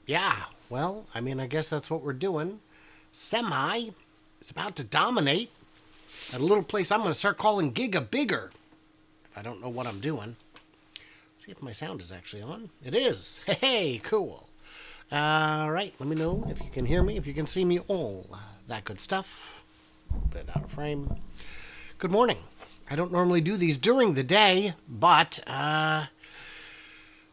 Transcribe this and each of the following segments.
Yeah, well, I mean, I guess that's what we're doing. Semi is about to dominate at a little place I'm going to start calling Giga Bigger. If I don't know what I'm doing. See if my sound is actually on. It is. Hey, cool. All right, let me know if you can hear me, if you can see me, all that good stuff. A bit out of frame. Good morning. I don't normally do these during the day, but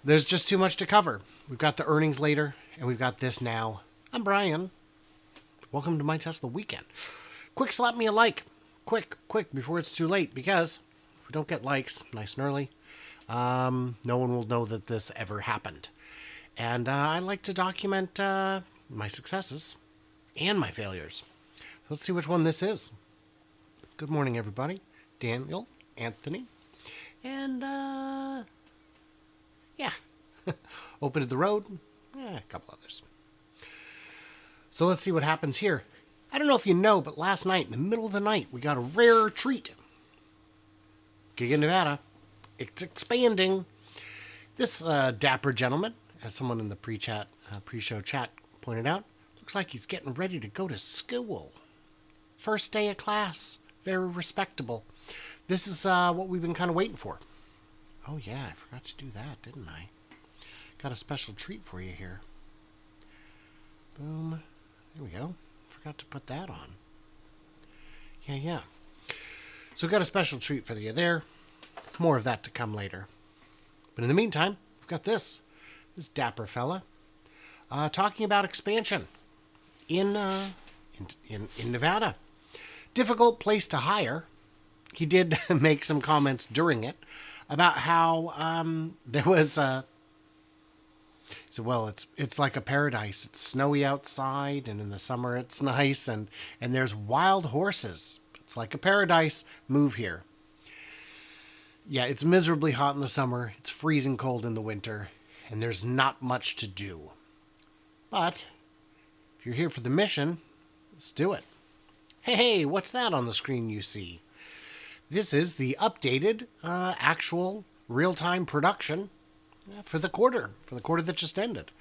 there's just too much to cover. We've got the earnings later, and we've got this now. I'm Brian. Welcome to my Tesla weekend. Quick, slap me a like. Quick, before it's too late, because if we don't get likes, nice and early, no one will know that this ever happened. And I like to document my successes and my failures. Let's see which one this is. Good morning, everybody. Daniel, Anthony, and yeah, Open to the Road, a couple others. So let's see what happens here. I don't know if you know, but last night, in the middle of the night, we got a rare treat. Giga Nevada. It's expanding. This dapper gentleman, as someone in the pre-show chat pointed out, looks like he's getting ready to go to school. First day of class. Very respectable. This is what we've been kind of waiting for. Oh yeah, I forgot to do that, didn't I? Got a special treat for you here. Boom. There we go. Forgot to put that on. Yeah. So we've got a special treat for you there. More of that to come later. But in the meantime, we've got this dapper fella talking about expansion in Nevada. Difficult place to hire. He did make some comments during it about how there was so well it's like a paradise. It's snowy outside, and in the summer it's nice, and there's wild horses. It's like a paradise. Move here. Yeah, it's miserably hot in the summer. It's freezing cold in the winter, and there's not much to do. But if you're here for the mission, let's do it. Hey, what's that on the screen you see? This is the updated, actual, real-time production for the quarter that just ended.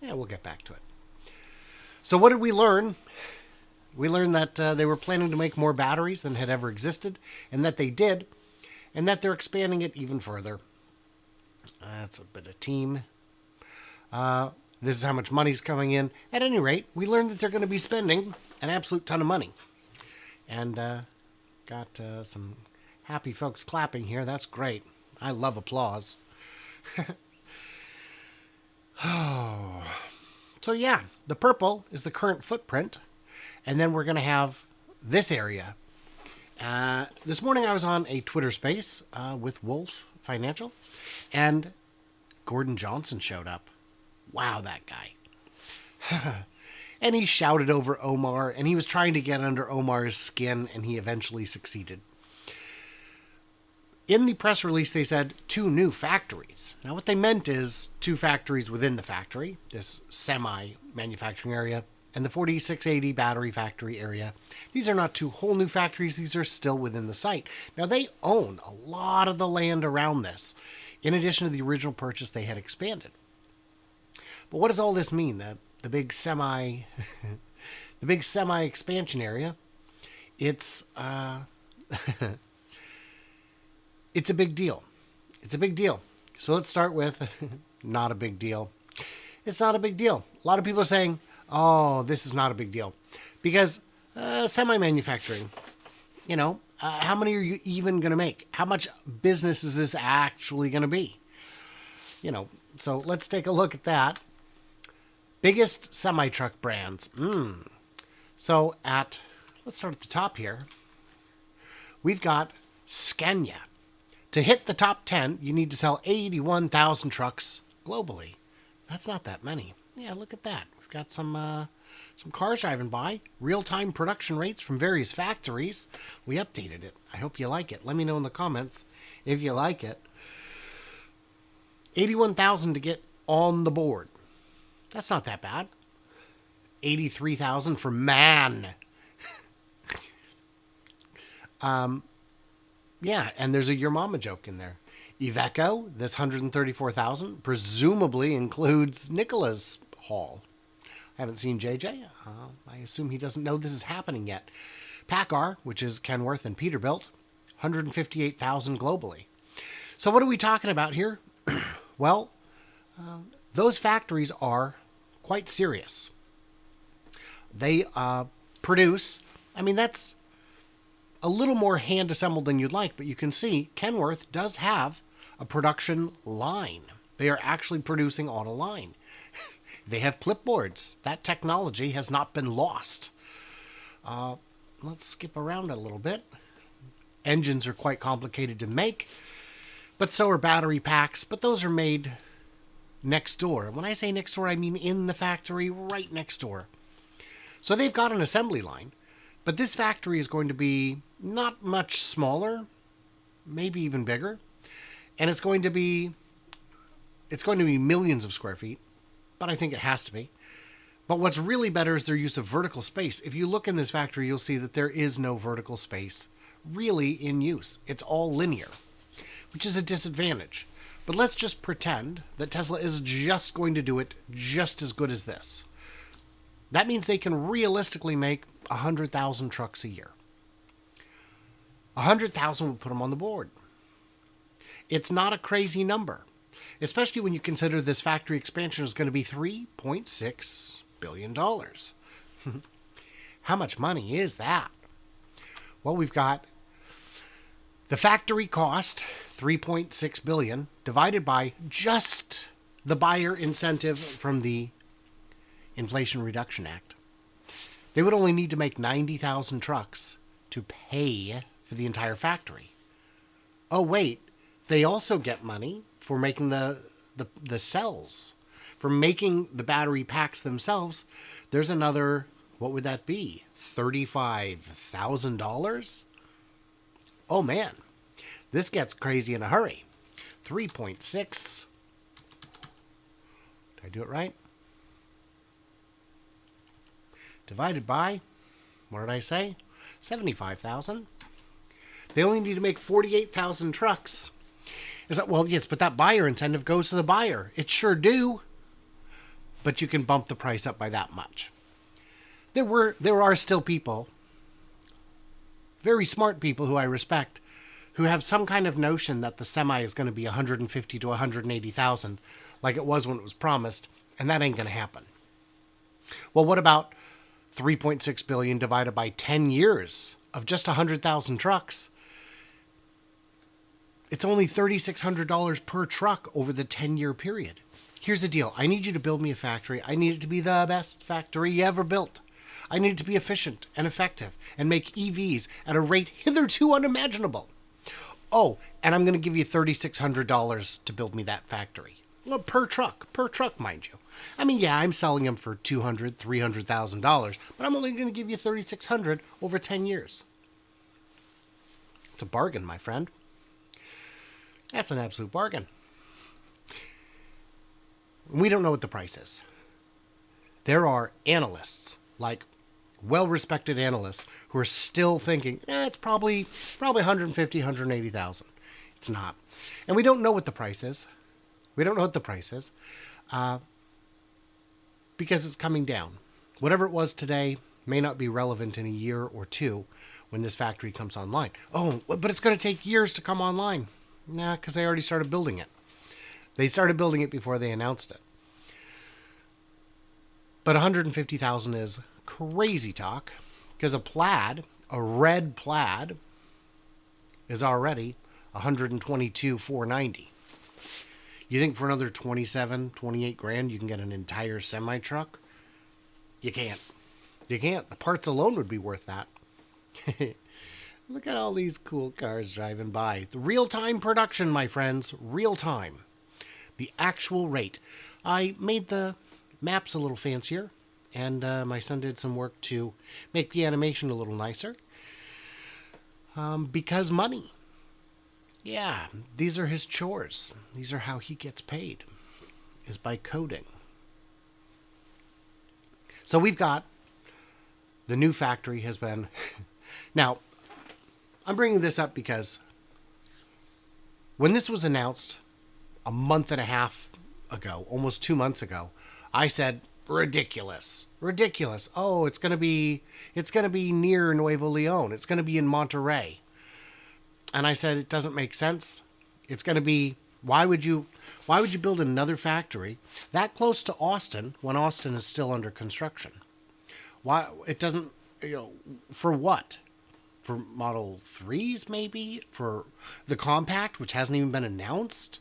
Yeah, we'll get back to it. So what did we learn? We learned that they were planning to make more batteries than had ever existed, and that they did, and that they're expanding it even further. That's a bit of team. This is how much money's coming in. At any rate, we learned that they're going to be spending an absolute ton of money. And got some happy folks clapping here. That's great. I love applause. So yeah, the purple is the current footprint. And then we're going to have this area. This morning I was on a Twitter space with Wolf Financial. And Gordon Johnson showed up. Wow, that guy. And he shouted over Omar, and he was trying to get under Omar's skin, and he eventually succeeded. In the press release, they said 2 new factories. Now, what they meant is 2 factories within the factory, this semi-manufacturing area, and the 4680 battery factory area. These are not 2 whole new factories. These are still within the site. Now, they own a lot of the land around this. In addition to the original purchase, they had expanded. But what does all this mean? The big semi expansion area. It's it's a big deal. It's a big deal. So let's start with not a big deal. It's not a big deal. A lot of people are saying, "Oh, this is not a big deal," because semi manufacturing. How many are you even going to make? How much business is this actually going to be? So let's take a look at that. Biggest semi-truck brands. So let's start at the top here. We've got Scania. To hit the top 10, you need to sell 81,000 trucks globally. That's not that many. Yeah, look at that. We've got some cars driving by. Real-time production rates from various factories. We updated it. I hope you like it. Let me know in the comments if you like it. 81,000 to get on the board. That's not that bad. 83,000 for man. Yeah, and there's a your mama joke in there. Iveco, this 134,000, presumably includes Nicola's haul. I haven't seen JJ. I assume he doesn't know this is happening yet. PACCAR, which is Kenworth and Peterbilt, 158,000 globally. So what are we talking about here? Well, those factories are quite serious. They produce, I mean, that's a little more hand assembled than you'd like, but you can see Kenworth does have a production line. They are actually producing on a line. They have clipboards. That technology has not been lost. Let's skip around a little bit. Engines are quite complicated to make, but so are battery packs, but those are made next door. When I say next door, I mean in the factory right next door. So they've got an assembly line, but this factory is going to be not much smaller, maybe even bigger, and it's going to be millions of square feet, but I think it has to be. But what's really better is their use of vertical space. If you look in this factory, you'll see that there is no vertical space really in use. It's all linear, which is a disadvantage. But let's just pretend that Tesla is just going to do it just as good as this. That means they can realistically make 100,000 trucks a year. 100,000 would put them on the board. It's not a crazy number, especially when you consider this factory expansion is going to be $3.6 billion. How much money is that? Well, we've got the factory cost, $3.6 billion, divided by just the buyer incentive from the Inflation Reduction Act. They would only need to make 90,000 trucks to pay for the entire factory. Oh, wait. They also get money for making the cells. For making the battery packs themselves, there's another, what would that be? $35,000? Oh, man. This gets crazy in a hurry. 3.6. Did I do it right? Divided by, what did I say? 75,000. They only need to make 48,000 trucks. Is that, well, yes, but that buyer incentive goes to the buyer. It sure do. But you can bump the price up by that much. There are still people, very smart people who I respect, who have some kind of notion that the semi is going to be 150 to 180,000, like it was when it was promised, and that ain't going to happen. Well, what about 3.6 billion divided by 10 years of just 100,000 trucks? It's only $3,600 per truck over the 10-year period. Here's the deal. I need you to build me a factory. I need it to be the best factory you ever built. I need it to be efficient and effective and make EVs at a rate hitherto unimaginable. Oh, and I'm going to give you $3,600 to build me that factory. Well, per truck, mind you. I mean, yeah, I'm selling them for $200,000, $300,000, but I'm only going to give you $3,600 over 10 years. It's a bargain, my friend. That's an absolute bargain. We don't know what the price is. There are analysts, like well-respected analysts, who are still thinking, it's probably 150, 180,000. It's not. And we don't know what the price is. Because it's coming down. Whatever it was today may not be relevant in a year or two when this factory comes online. Oh, but it's going to take years to come online. Nah, because they already started building it. They started building it before they announced it. But 150,000 is crazy talk, because a red plaid, is already 122,490. You think for another 27, 28 grand you can get an entire semi truck? You can't. The parts alone would be worth that. Look at all these cool cars driving by. The real-time production, my friends. Real-time. The actual rate. I made the maps a little fancier, and my son did some work to make the animation a little nicer. Because money. Yeah, these are his chores. These are how he gets paid, is by coding. So we've got the new factory has been... Now, I'm bringing this up because When this was announced a month and a half ago, almost 2 months ago, I said, ridiculous, ridiculous. Oh, it's going to be near Nuevo Leon. It's going to be in Monterrey. And I said, it doesn't make sense. It's going to be, why would you build another factory that close to Austin when Austin is still under construction? Why it doesn't, for what? For Model 3s maybe? For the compact, which hasn't even been announced?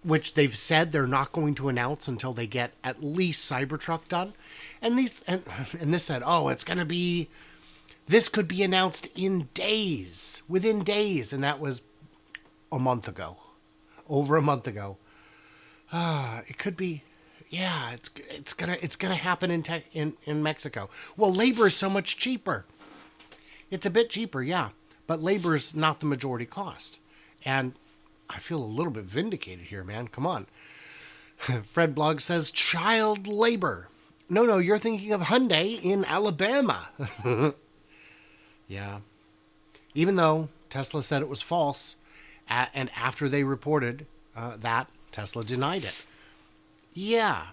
Which they've said they're not going to announce until they get at least Cybertruck done. And this said, oh, it's going to be, this could be announced in days, within days. And that was a month ago, over a month ago. It could be, yeah, it's gonna happen in Mexico. Well, labor is so much cheaper. It's a bit cheaper, yeah, but labor is not the majority cost. And I feel a little bit vindicated here, man. Come on. Fred Blog says child labor. No, you're thinking of Hyundai in Alabama. Yeah. Even though Tesla said it was false, and after they reported that, Tesla denied it. Yeah.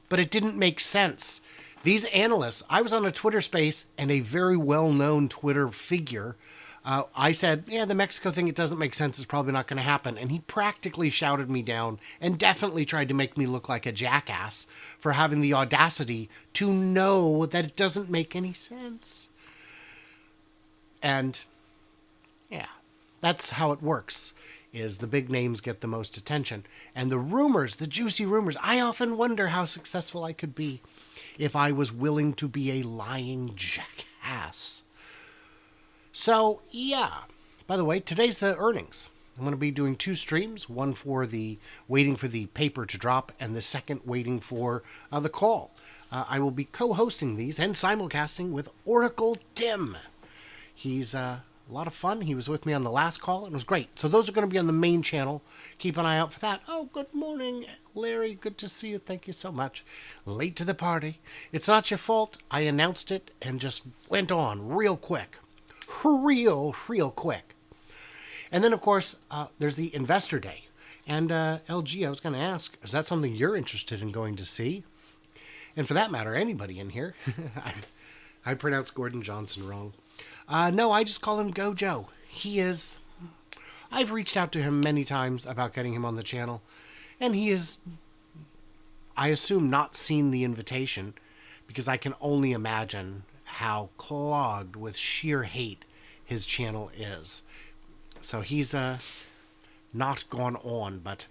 But it didn't make sense. These analysts, I was on a Twitter space and a very well-known Twitter figure, I said, yeah, the Mexico thing, it doesn't make sense. It's probably not going to happen. And he practically shouted me down and definitely tried to make me look like a jackass for having the audacity to know that it doesn't make any sense. And yeah, that's how it works, is the big names get the most attention. And the rumors, the juicy rumors, I often wonder how successful I could be if I was willing to be a lying jackass. So, yeah. By the way, today's the earnings. I'm going to be doing 2 streams, one for the waiting for the paper to drop, and the second waiting for the call. I will be co-hosting these and simulcasting with Oracle Tim. He's a lot of fun. He was with me on the last call. It was great. So those are going to be on the main channel. Keep an eye out for that. Oh, good morning, Larry. Good to see you. Thank you so much. Late to the party. It's not your fault. I announced it and just went on real quick. Real quick. And then, of course, there's the Investor Day. And LG, I was going to ask, is that something you're interested in going to see? And for that matter, anybody in here. I pronounced Gordon Johnson wrong. No, I just call him Gojo. He is... I've reached out to him many times about getting him on the channel. And he is, I assume, not seen the invitation, because I can only imagine how clogged with sheer hate his channel is. So he's not gone on, but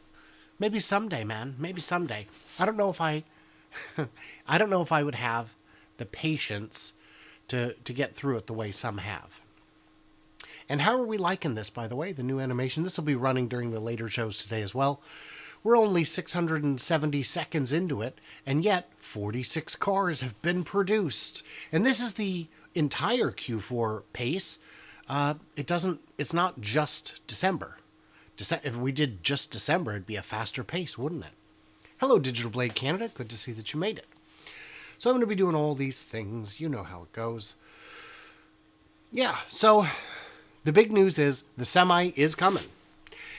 maybe someday, man. Maybe someday. I don't know if I would have the patience to get through it the way some have. And how are we liking this, by the way, the new animation? This will be running during the later shows today as well. We're only 670 seconds into it, and yet 46 cars have been produced. And this is the entire Q4 pace. It's not just December. If we did just December, it'd be a faster pace, wouldn't it? Hello, Digital Blade Canada. Good to see that you made it. So I'm going to be doing all these things. You know how it goes. Yeah, so the big news is the Semi is coming.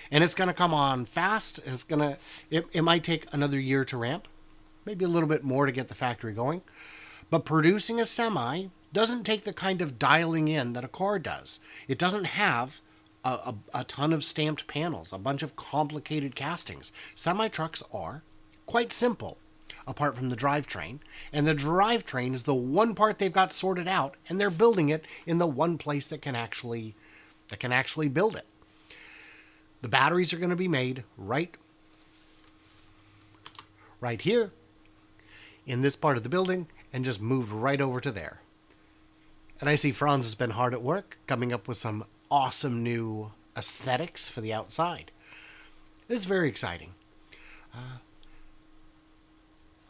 And it's going to come on fast. And it might take another year to ramp. Maybe a little bit more to get the factory going. But producing a Semi doesn't take the kind of dialing in that a car does. It doesn't have a ton of stamped panels, a bunch of complicated castings. Semi-trucks are quite simple, apart from the drivetrain. And the drivetrain is the one part they've got sorted out, and they're building it in the one place that can actually build it. The batteries are going to be made right here in this part of the building and just moved right over to there. And I see Franz has been hard at work coming up with some awesome new aesthetics for the outside. This is very exciting.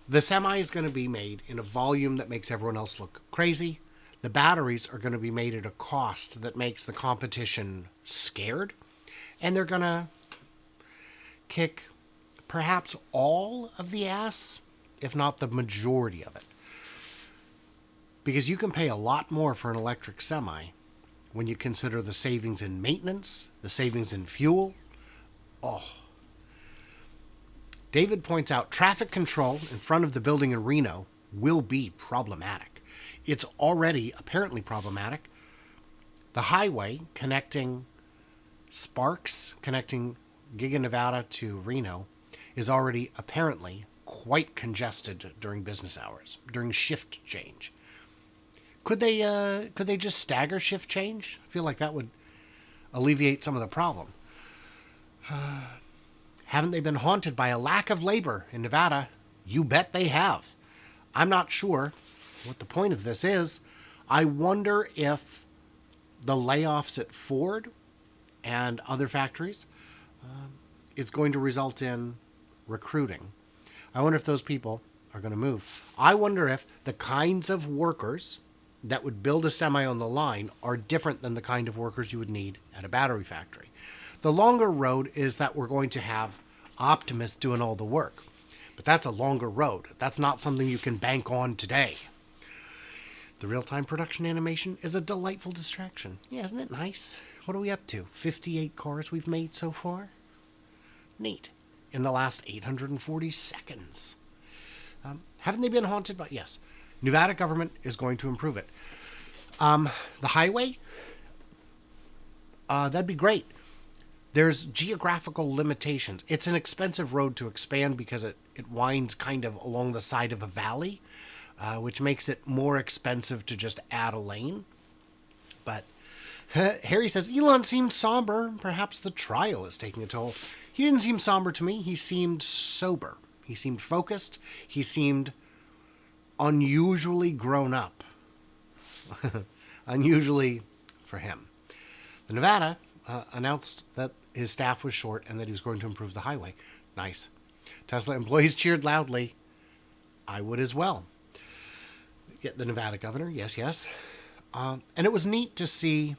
The Semi is going to be made in a volume that makes everyone else look crazy. The batteries are going to be made at a cost that makes the competition scared. And they're going to kick perhaps all of the ass, if not the majority of it. Because you can pay a lot more for an electric Semi when you consider the savings in maintenance, the savings in fuel. Oh. David points out traffic control in front of the building in Reno will be problematic. It's already apparently problematic. The highway connecting Sparks, connecting Giga Nevada to Reno, is already apparently quite congested during business hours, during shift change. Could they just stagger shift change? I feel like that would alleviate some of the problem. Haven't they been haunted by a lack of labor in Nevada? You bet they have. I'm not sure what the point of this is. I wonder if the layoffs at Ford and other factories is going to result in recruiting. I wonder if those people are going to move. I wonder if the kinds of workers that would build a semi on the line are different than the kind of workers you would need at a battery factory. The longer road is that we're going to have optimists doing all the work. But that's a longer road. That's not something you can bank on today. The real-time production animation is a delightful distraction. Yeah, isn't it nice? What are we up to? 58 cars we've made so far? Neat. In the last 840 seconds. Haven't they been haunted by... Yes. Nevada government is going to improve it. The highway? That'd be great. There's geographical limitations. It's an expensive road to expand because it winds kind of along the side of a valley, which makes it more expensive to just add a lane. But Harry says, Elon seemed somber. Perhaps the trial is taking a toll. He didn't seem somber to me. He seemed sober. He seemed focused. He seemed unusually grown up. Unusually for him. The Nevada announced that his staff was short and that he was going to improve the highway. Nice. Tesla employees cheered loudly. I would as well. Get the Nevada governor. Yes, yes. And it was neat to see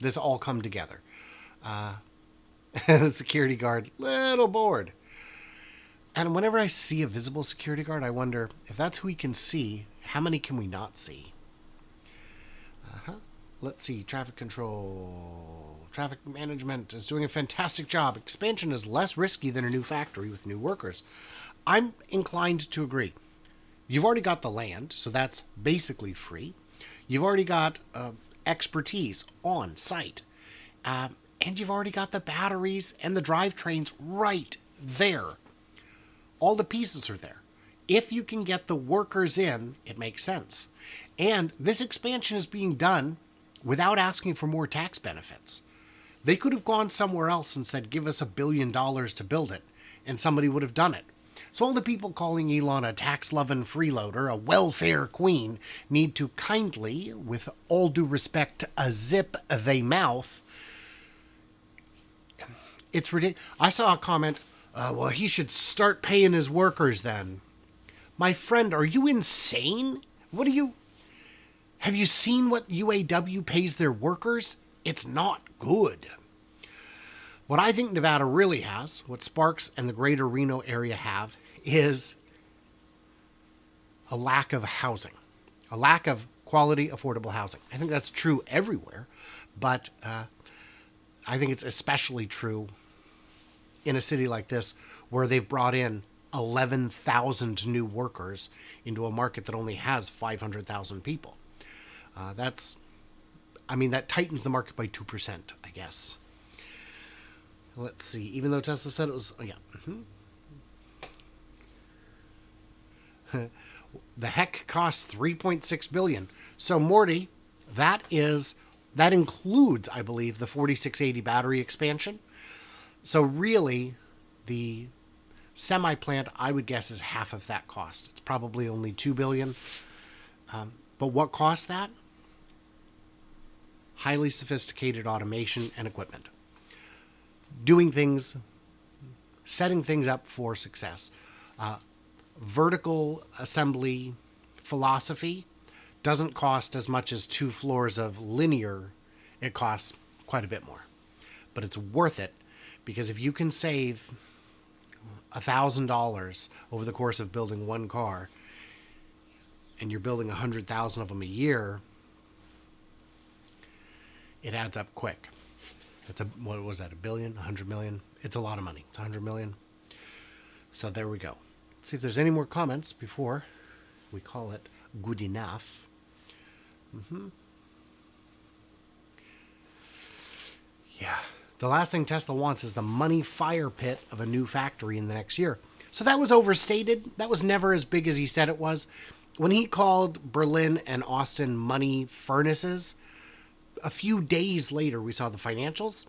this all come together. The security guard, little bored. And whenever I see a visible security guard, I wonder if that's who we can see, how many can we not see? Let's see. Traffic control. Traffic management is doing a fantastic job. Expansion is less risky than a new factory with new workers. I'm inclined to agree. You've already got the land, so that's basically free. You've already got expertise on site. And you've already got the batteries and the drivetrains right there. All the pieces are there. If you can get the workers in, it makes sense. And this expansion is being done without asking for more tax benefits. They could have gone somewhere else and said, give us $1 billion to build it, and somebody would have done it. So all the people calling Elon a tax-loving freeloader, a welfare queen, need to kindly, with all due respect, zip they mouth. It's ridiculous. I saw a comment, well, he should start paying his workers then. My friend, are you insane? Have you seen what UAW pays their workers? It's not good. What I think Nevada really has, what Sparks and the greater Reno area have, is a lack of housing. A lack of quality, affordable housing. I think that's true everywhere, but I think it's especially true in a city like this where they've brought in 11,000 new workers into a market that only has 500,000 people. That tightens the market by 2%, I guess. Let's see. Even though Tesla said it was, the heck costs $3.6 billion. So Morty, that includes, I believe, the 4680 battery expansion. So really, the semi plant, I would guess, is half of that cost. It's probably only $2 billion. But what costs that? Highly sophisticated automation and equipment. Doing things, setting things up for success. Vertical assembly philosophy doesn't cost as much as 2 floors of linear. It costs quite a bit more. But it's worth it because if you can save $1,000 over the course of building one car and you're building 100,000 of them a year, it adds up quick. What was that, $1 billion, $100 million? It's a lot of money. It's $100 million. So there we go. Let's see if there's any more comments before we call it good enough. Yeah. The last thing Tesla wants is the money fire pit of a new factory in the next year. So that was overstated. That was never as big as he said it was. When he called Berlin and Austin money furnaces, a few days later we saw the financials.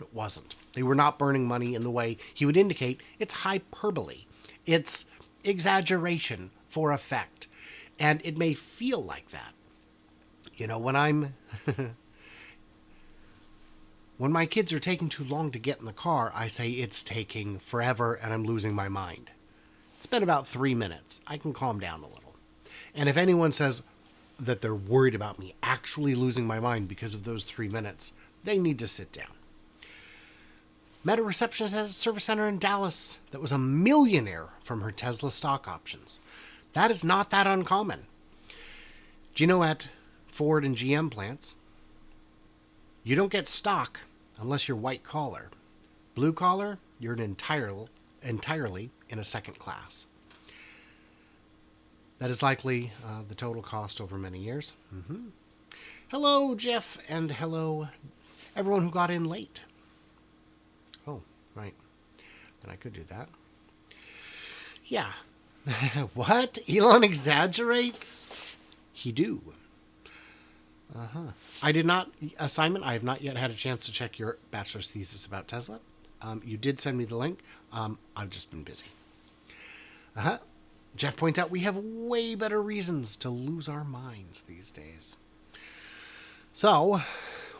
It wasn't. They were not burning money in the way he would indicate. It's hyperbole. It's exaggeration for effect. And it may feel like that. You know, when when my kids are taking too long to get in the car, I say it's taking forever and I'm losing my mind. It's been about 3 minutes. I can calm down a little. And if anyone says that they're worried about me actually losing my mind because of those 3 minutes, they need to sit down. Met a receptionist at a service center in Dallas that was a millionaire from her Tesla stock options. That is not that uncommon. Do you know at Ford and GM plants, you don't get stock unless you're white collar. Blue collar, you're entirely in a second class. That is likely the total cost over many years. Hello, Jeff, and hello, everyone who got in late. Oh, right. Then I could do that. Yeah. What? Elon exaggerates? He do. I did not, Simon, I have not yet had a chance to check your bachelor's thesis about Tesla. You did send me the link. I've just been busy. Jeff points out we have way better reasons to lose our minds these days. So,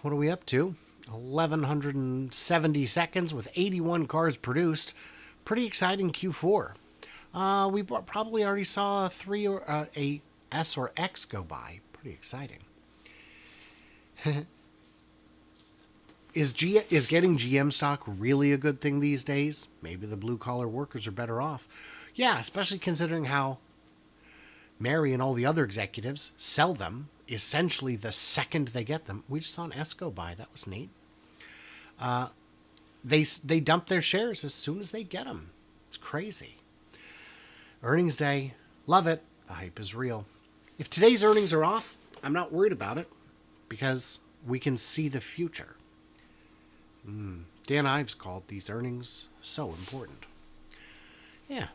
what are we up to? 1,170 seconds with 81 cars produced. Pretty exciting Q4. We probably already saw a S or X go by. Pretty exciting. Is getting GM stock really a good thing these days? Maybe the blue-collar workers are better off. Yeah, especially considering how Mary and all the other executives sell them essentially the second they get them. We just saw an S go by. That was neat. They dump their shares as soon as they get them. It's crazy. Earnings day. Love it. The hype is real. If today's earnings are off, I'm not worried about it because we can see the future. Dan Ives called these earnings so important. Yeah.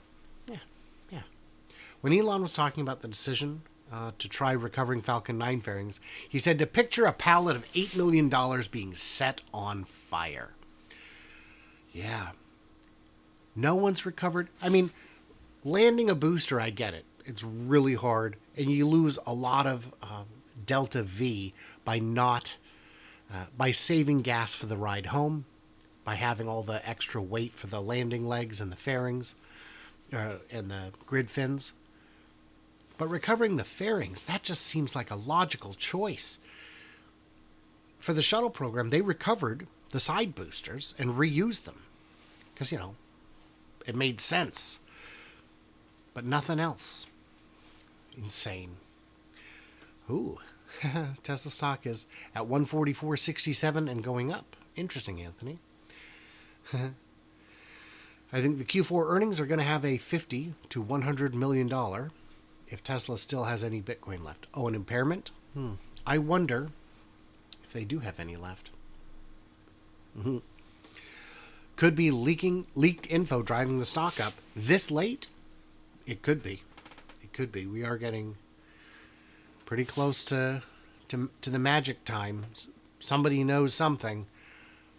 When Elon was talking about the decision to try recovering Falcon 9 fairings, he said to picture a pallet of $8 million being set on fire. Yeah. No one's recovered. I mean, landing a booster, I get it. It's really hard, and you lose a lot of delta V by saving gas for the ride home, by having all the extra weight for the landing legs and the fairings and the grid fins. But recovering the fairings, that just seems like a logical choice. For the shuttle program, they recovered the side boosters and reused them. Because, it made sense. But nothing else. Insane. Ooh. Tesla stock is at 144.67 and going up. Interesting, Anthony. I think the Q4 earnings are going to have a $50 to $100 million if Tesla still has any Bitcoin left. Oh, an impairment? I wonder if they do have any left. Could be leaked info driving the stock up this late? It could be. It could be. We are getting pretty close to the magic time. Somebody knows something.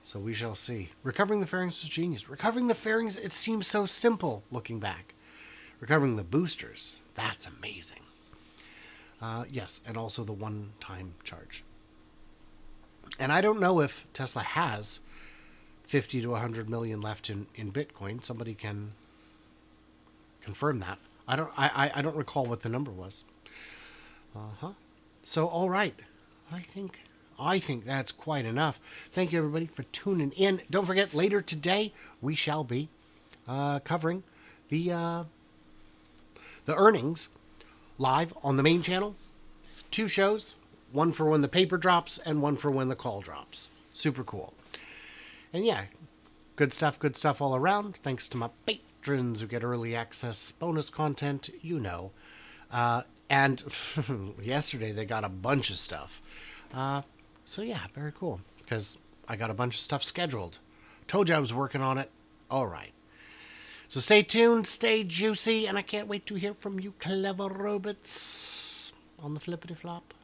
So we shall see. Recovering the fairings was genius. Recovering the fairings, it seems so simple looking back. Recovering the boosters, that's amazing. Yes, and also the one-time charge. And I don't know if Tesla has 50 to 100 million left in Bitcoin. Somebody can confirm that. I don't recall what the number was. So, all right. I think that's quite enough. Thank you, everybody, for tuning in. Don't forget, later today, we shall be covering the earnings live on the main channel. 2 shows, one for when the paper drops and one for when the call drops. Super cool. And yeah, good stuff all around. Thanks to my patrons who get early access, bonus content, you know. And yesterday they got a bunch of stuff. So yeah, very cool. Because I got a bunch of stuff scheduled. Told you I was working on it. All right. So stay tuned, stay juicy, and I can't wait to hear from you clever robots on the flippity flop.